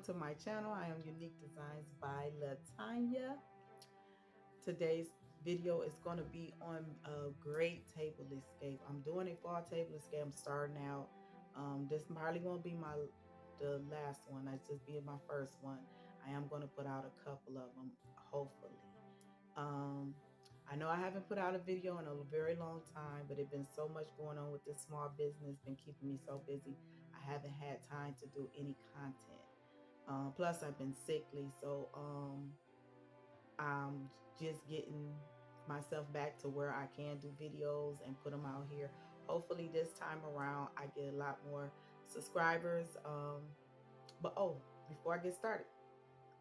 to my channel. I am Unique Designs by Latonya. Today's video is going to be on a great table escape. I'm doing a fall table escape. I'm starting out. This probably won't be the last one. That's just being my first one. I am going to put out a couple of them, hopefully. I know I haven't put out a video in a very long time, but it's been so much going on with this small business, been keeping me so busy. I haven't had time to do any content. Plus, I've been sickly, so I'm just getting myself back to where I can do videos and put them out here. Hopefully, this time around, I get a lot more subscribers. But before I get started,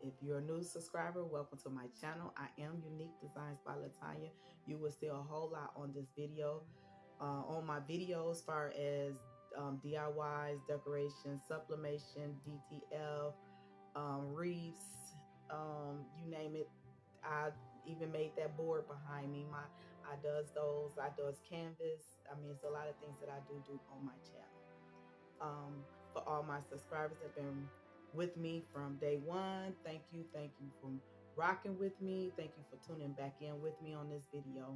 if you're a new subscriber, welcome to my channel. I am Unique Designs by Latonya. You will see a whole lot on this video, on my videos, as far as DIYs, decorations, sublimation, DTF, wreaths, you name it. I even made that board behind me. I does those. I does canvas. I mean, it's a lot of things that I do on my channel. For all my subscribers that have been with me from day one, thank you for rocking with me. Thank you for tuning back in with me on this video.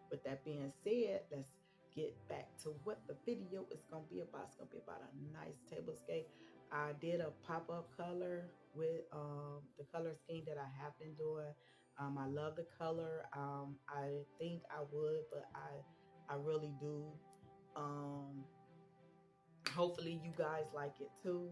With that being said, let's get back to what the video is going to be about. It's going to be about a nice tablescape. I did a pop-up color with the color scheme that I have been doing. I love the color. I think I would, but I really do. Hopefully you guys like it too.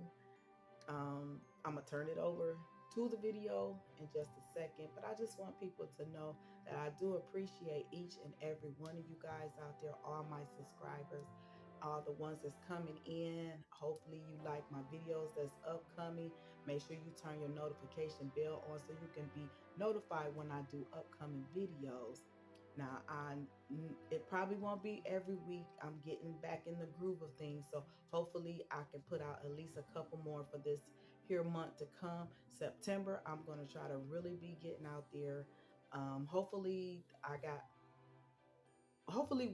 I'm gonna turn it over to the video in just a second, but I just want people to know that I do appreciate each and every one of you guys out there, all my subscribers, all the ones that's coming in. Hopefully you like my videos that's upcoming. Make sure you turn your notification bell on so you can be notified when I do upcoming videos. Now, it probably won't be every week. I'm getting back in the groove of things, so hopefully I can put out at least a couple more for this here month to come. September, I'm going to try to really be getting out there. Hopefully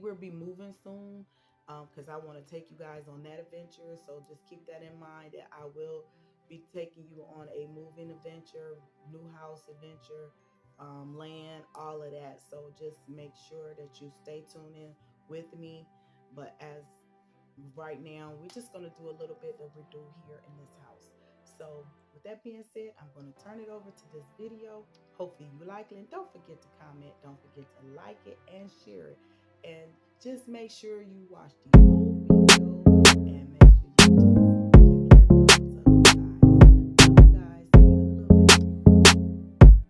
we'll be moving soon, because I want to take you guys on that adventure. So just keep that in mind, that I will be taking you on a moving adventure, new house adventure, land, all of that. So just make sure that you stay tuned in with me. But as right now, we're just going to do a little bit of redo here in this house. So with that being said, I'm going to turn it over to this video. Hopefully you like it, and don't forget to comment, don't forget to like it and share it, and just make sure you watch the whole video, and make sure you just give me that thumbs up, guys. Love you guys.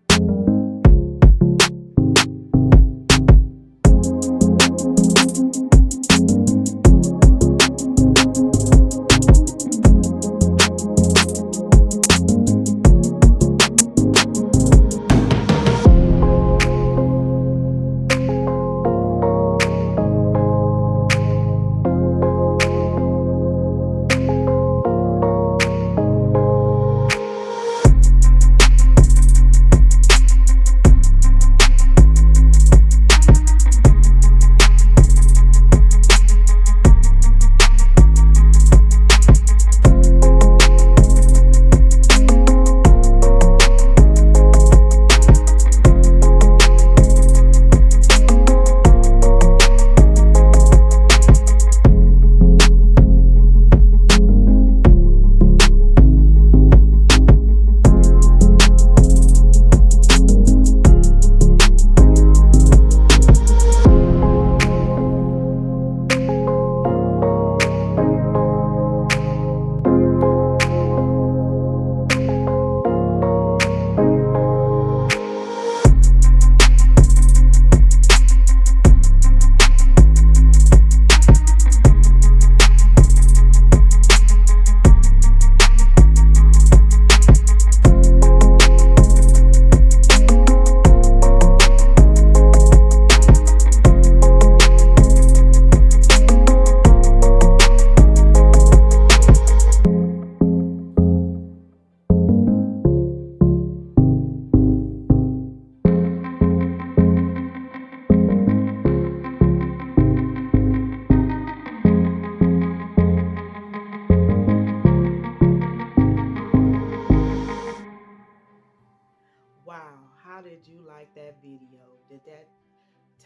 See you in a little bit.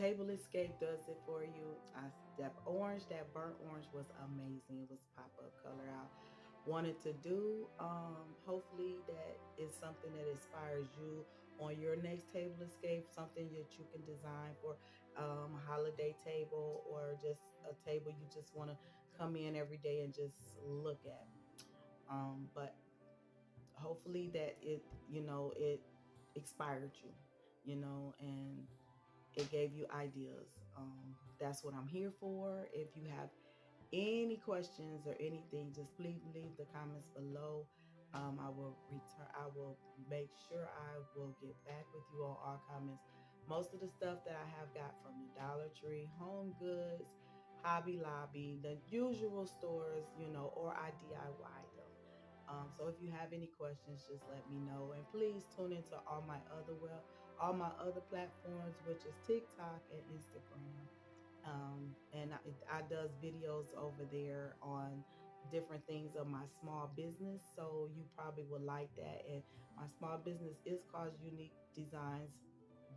Tablescape does it for you. That orange, that burnt orange was amazing. It was pop-up color out. Wanted to do. Hopefully that is something that inspires you on your next table escape, something that you can design for a holiday table or just a table you just want to come in every day and just look at. But hopefully that it, it inspired you, and it gave you ideas. That's what I'm here for. If you have any questions or anything, just please leave the comments below. I will return. I will make sure I will get back with you on all comments. Most of the stuff that I have got from the Dollar Tree, Home Goods, Hobby Lobby, the usual stores, or I DIY them. So if you have any questions, just let me know. And please tune into all my other platforms, which is TikTok and Instagram. And I does videos over there on different things of my small business. So you probably would like that. And my small business is called Unique Designs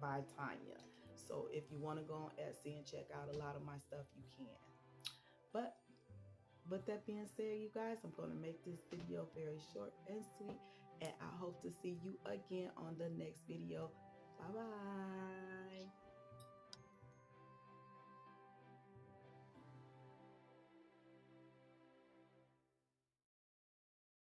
by Tonya. So if you want to go on Etsy and check out a lot of my stuff, you can. But with that being said, you guys, I'm going to make this video very short and sweet. And I hope to see you again on the next video. Bye bye.